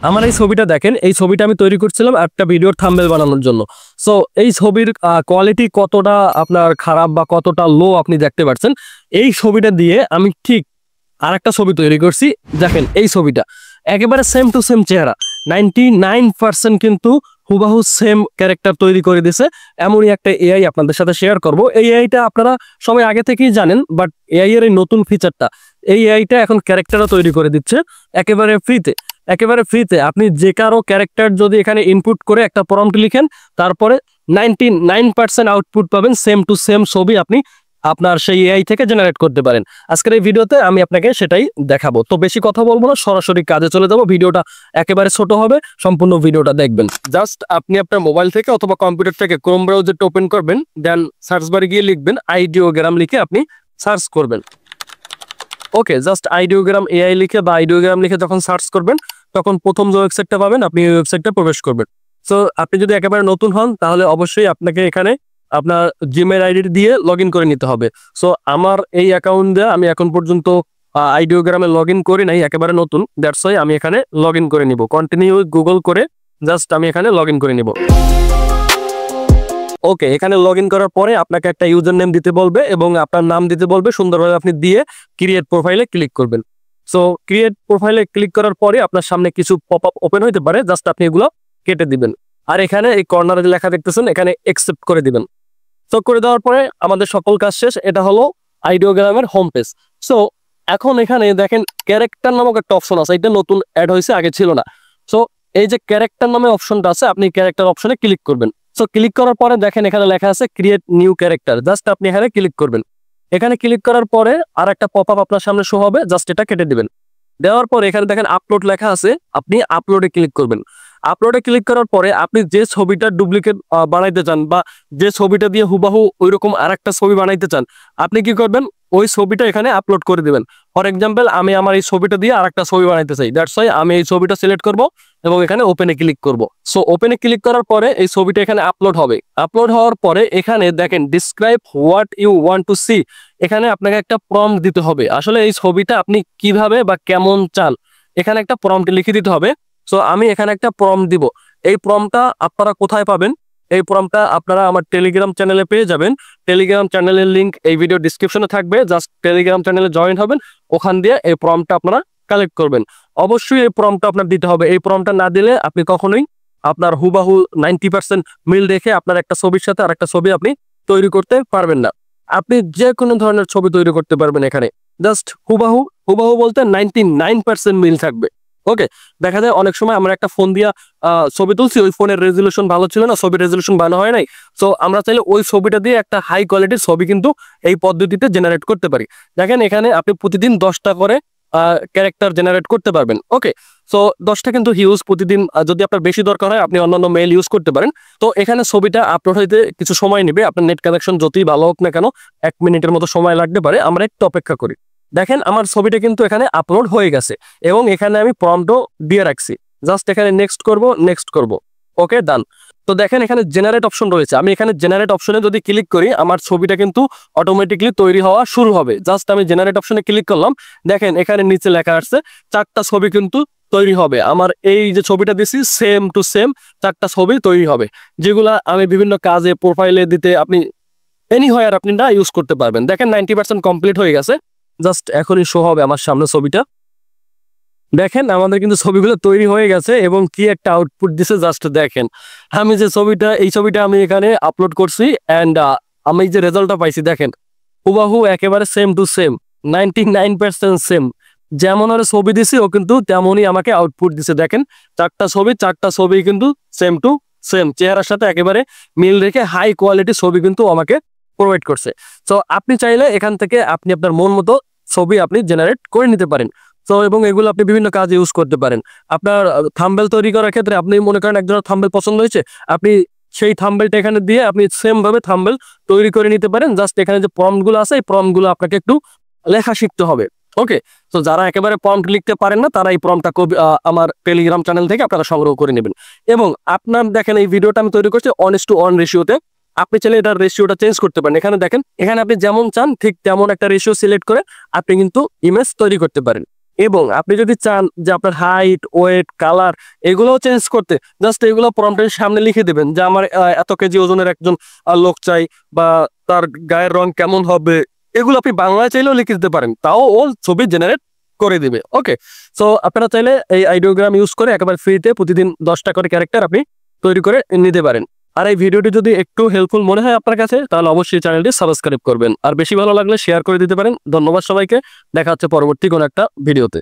আমার এই ছবিটা দেখেন, এই ছবিটা আমি তৈরি করছিলাম একটা ভিডিওর থাম্বনেল বানানোর জন্য। সো এই ছবির কোয়ালিটি কতটা আপনার খারাপ বা কতটা লো আপনি দেখতে পাচ্ছেন। এই ছবিটা দিয়ে আমি ঠিক আরেকটা ছবি তৈরি করছি। দেখেন এই ছবিটা একেবারে সেম টু সেম চেহারা, 99% কিন্তু হুবাহু সেম ক্যারেক্টার তৈরি করে দিছে। এমনই একটা এআই আপনাদের সাথে শেয়ার করব। এই এআইটা আপনারা সবাই আগে থেকেই জানেন, বাট এআই এর এই নতুন ফিচারটা, এই এআইটা এখন ক্যারেক্টারও তৈরি করে দিচ্ছে একেবারে ফ্রিতে। একেবারে ফ্রিতে আপনি যে কারো ক্যারেক্টার যদি এখানে ইনপুট করে একটা প্রম্পট লিখেন, তারপরে 99% আউটপুট পাবেন, সেম টু সেম ছবি আপনি আপনার সেই এআই থেকে জেনারেট করতে পারেন। আজকের এই ভিডিওতে আমি আপনাকে সেটাই দেখাবো। তো বেশি কথা বলবো না, সরাসরি কাজে চলে যাব। ভিডিওটা একেবারে ছোট হবে, সম্পূর্ণ ভিডিওটা দেখবেন। জাস্ট আপনি আপনার মোবাইল থেকে অথবা কম্পিউটার থেকে ক্রোম ব্রাউজারটা ওপেন করবেন, দেন সার্চ বারে গিয়ে লিখবেন আইডিওগ্রাম, লিখে আপনি সার্চ করবেন। ওকে, জাস্ট আইডিওগ্রাম এআই লিখে বা আইডিওগ্রাম লিখে যখন সার্চ করবেন, তখন প্রথম যে ওয়েবসাইটটা পাবেন আপনি এই ওয়েবসাইটটা প্রবেশ করবেন। সো আপনি যদি একেবারে নতুন হন, তাহলে অবশ্যই আপনাকে এখানে আপনার জিমেল আইডি দিয়ে লগ ইন করে নিতে হবে। সো আমার এই অ্যাকাউন্ট দিয়ে আমি এখন পর্যন্ত আইডিওগ্রামে লগ ইন করি নাই, একেবারে নতুন। দ্যাটস ওয়াই আমি এখানে লগ ইন করে নিব। কন্টিনিউ গুগল করে জাস্ট আমি এখানে লগ ইন করে নিব। ওকে, এখানে লগ ইন করার পরে আপনাকে একটা ইউজার নেম দিতে বলবে এবং আপনার নাম দিতে বলবে। সুন্দরভাবে আপনি দিয়ে ক্রিয়েট প্রোফাইলে ক্লিক করবেন। সো ক্রিয়েট প্রোফাইলে ক্লিক করার পরে আপনার সামনে কিছু পপ আপ ওপেন হইতে পারে, জাস্ট আপনি এগুলো কেটে দিবেন। আর এখানে এই কর্নারে যে লেখা দেখতেছেন, এখানে অ্যাকসেপ্ট করে দিবেন। সো করে দেওয়ার পরে আমাদের সকল কাজ শেষ। এটা হলো আইডিওগ্রামের হোম পেজ। সো এখন এখানে দেখেন ক্যারেক্টার নামক একটা অপশন আছে, এটা নতুন অ্যাড হয়েছে, আগে ছিল না। সো এই যে ক্যারেক্টার নামে অপশনটা আছে, আপনি ক্যারেক্টার অপশনে ক্লিক করবেন। সো ক্লিক করার পরে দেখেন এখানে লেখা আছে ক্রিয়েট নিউ ক্যারেক্টার, জাস্ট আপনি এখানে ক্লিক করবেন। এখানে ক্লিক করার পরে আর একটা পপ আপ আপনার সামনে শো হবে, জাস্ট এটা কেটে দিবেন। দেওয়ার পরে এখানে দেখেন আপলোড লেখা আছে, আপনি আপলোডে ক্লিক করবেন। আপলোডে ক্লিক করার পরে আপনি যে ছবিটা ডুপ্লিকেট বানাইতে চান বা যে ছবিটা দিয়ে হুবাহু ওইরকম আরেকটা ছবি বানাইতে চান, আপনি কি করবেন, ওই ছবিটা এখানে আপলোড করে দিবেন। ফর এক্সাম্পল আমি আমার এই ছবিটা দিয়ে আরেকটা ছবি বানাইতে চাই, দ্যাটস ওয়াই আমি এই ছবিটা সিলেক্ট করব এবং এখানে ওপেনে ক্লিক করব। সো ওপেনে ক্লিক করার পরে এই ছবিটা এখানে আপলোড হবে। আপলোড হওয়ার পরে এখানে দেখেন describe what you want to see, এখানে আপনাকে একটা প্রম্পট দিতে হবে। আসলে এই ছবিটা আপনি কিভাবে বা কেমন চান, এখানে একটা প্রম্পট লিখে দিতে হবে। সো আমি এখানে একটা প্রম্পট দিব। এই প্রম্পটটা আপনারা কোথায় পাবেন? এই প্রম্পটটা আপনারা আমার টেলিগ্রাম চ্যানেলে পেয়ে যাবেন। টেলিগ্রাম চ্যানেলের লিংক এই ভিডিও ডিসক্রিপশনে থাকবে, জাস্ট টেলিগ্রাম চ্যানেলে জয়েন হবেন, ওখান দিয়ে এই প্রম্পটটা আপনারা কালেক্ট করবেন। অবশ্যই এই প্রম্পটটা আপনার দিতে হবে। এই প্রম্পটটা না দিলে আপনি কখনোই আপনার হুবাহু 90% মিল দেখে আপনার একটা ছবির সাথে আরেকটা ছবি আপনি তৈরি করতে পারবেন না। আপনি যে কোনো ধরনের ছবি তৈরি করতে পারবেন এখানে, জাস্ট হুবাহু হুবাহু বলতে 99% মিল থাকবে। ওকে, দেখা যায় অনেক সময় আমরা একটা ফোন দিয়া ছবি তুলছি, ওই ফোনের রেজলিউশন ভালো ছিল না, ছবির রেজলিউশন ভালো হয় নাই। সো আমরা চাইলে ওই ছবিটা দিয়ে একটা হাই কোয়ালিটির ছবি কিন্তু এই পদ্ধতিতে জেনারেট করতে পারি। দেখেন এখানে আপনি প্রতিদিন 10টা করে ক্যারেক্টার জেনারেট করতে পারবেন। ওকে, সো 10টা কিন্তু হিউজ প্রতিদিন। যদি আপনার বেশি দরকার হয় আপনি অন্যান্য মেইল ইউজ করতে পারেন। তো এখানে ছবিটা আপলোড হইতে কিছু সময় নেবে, আপনার নেট কানেকশন যতই ভালো হোক না কেন 1 মিনিটের মতো সময় লাগতে পারে। আমরা একটু অপেক্ষা করি। দেখেন আমার ছবিটা কিন্তু এখানে আপলোড হয়ে গেছে এবং এখানে আমি প্রম্পটও দিয়ে রাখছি। জাস্ট এখানে নেক্সট করব, নেক্সট করব। ওকে, ডান। তো দেখেন এখানে জেনারেট অপশন রয়েছে, আমি এখানে জেনারেট অপশনে যদি ক্লিক করি আমার ছবিটা কিন্তু অটোমেটিকলি তৈরি হওয়া শুরু হবে। জাস্ট আমি জেনারেট অপশনে ক্লিক করলাম, দেখেন এখানে নিচে লেখা আসছে 4টা ছবি কিন্তু তৈরি হবে। আমার এই যে ছবিটা দিছি সেম টু সেম 4টা ছবি তৈরি হবে, যেগুলা আমি বিভিন্ন কাজে প্রোফাইলে দিতে আপনি এনিহোয়ার আপনি না ইউজ করতে পারবেন। দেখেন 90% কমপ্লিট হয়ে গেছে, জাস্ট এখনই শো হবে আমার সামনে ছবিটা। দেখেন আমাদের কিন্তু ছবিগুলো তৈরি হয়ে গেছে এবং কি একটা আউটপুট দিছে জাস্ট দেখেন। আমি যে ছবিটা, এই ছবিটা আমি এখানে আপলোড করছি অ্যান্ড আমি যে রেজাল্টটা পাইছি দেখেন হুবাহু একেবারে সেম টু সেম 99% সেম। যেমন আর ছবি দিছি ও কিন্তু তেমনই আমাকে আউটপুট দিছে। দেখেন 4টা ছবি কিন্তু সেম টু সেম চেহারার সাথে একেবারে মিল রেখে হাই কোয়ালিটি ছবি কিন্তু আমাকে প্রোভাইড করছে। সো আপনি চাইলে এখান থেকে আপনি আপনার মন মতো ছবি আপনি জেনারেট করে নিতে পারেন। তো এবং এগুলো আপনি বিভিন্ন কাজে ইউজ করতে পারেন। আপনার থাম্বনেল তৈরি করার ক্ষেত্রে আপনি মনে করেন এক ধরনের থাম্বনেল পছন্দ হয়েছে, আপনি সেই থাম্বনেলটা এখানে দিয়ে আপনি সেম ভাবে থাম্বনেল তৈরি করে নিতে পারেন। জাস্ট এখানে যে প্রম্পটগুলো আছে এই প্রম্পটগুলো আপনাকে একটু লেখা শিখতে হবে। ওকে, তো যারা একেবারে প্রম্পট লিখতে পারেন না তারা এই প্রম্পটটা আমার টেলিগ্রাম চ্যানেল থেকে আপনারা সংগ্রহ করে নেবেন। এবং আপনার দেখেন এই ভিডিওটা আমি তৈরি করছি 1:1 রেশিওতে। আপনি চাইলে এটার রেশিওটা চেঞ্জ করতে পারেন। এখানে দেখেন এখানে আপনি যেমন চান ঠিক তেমন একটা রেশিও সিলেক্ট করে আপনি কিন্তু ইমেজ তৈরি করতে পারেন। এবং আপনি যদি চান যে আপনার হাইট, ওয়েট, কালার এগুলোও চেঞ্জ করতে, জাস্ট এগুলো প্রম্পটের সামনে লিখে দেবেন যে আমার এত কেজি ওজনের একজন লোক চাই, বা তার গায়ের রং কেমন হবে, এগুলো আপনি বাংলায় চাইলেও লিখে দিতে পারেন, তাও ও ছবি জেনারেট করে দিবে। ওকে, সো আপনারা চাইলে এই আইডিওগ্রাম ইউজ করে একেবারে ফ্রিতে প্রতিদিন 10টা করে ক্যারেক্টার আপনি তৈরি করে নিতে পারেন। আর এই ভিডিওটি যদি একটু হেল্পফুল মনে হয় আপনার কাছে, তাহলে অবশ্যই চ্যানেলটি সাবস্ক্রাইব করবেন, আর বেশি ভালো লাগলে শেয়ার করে দিতে পারেন। ধন্যবাদ সবাইকে, দেখা হচ্ছে পরবর্তী কোনো একটা ভিডিওতে।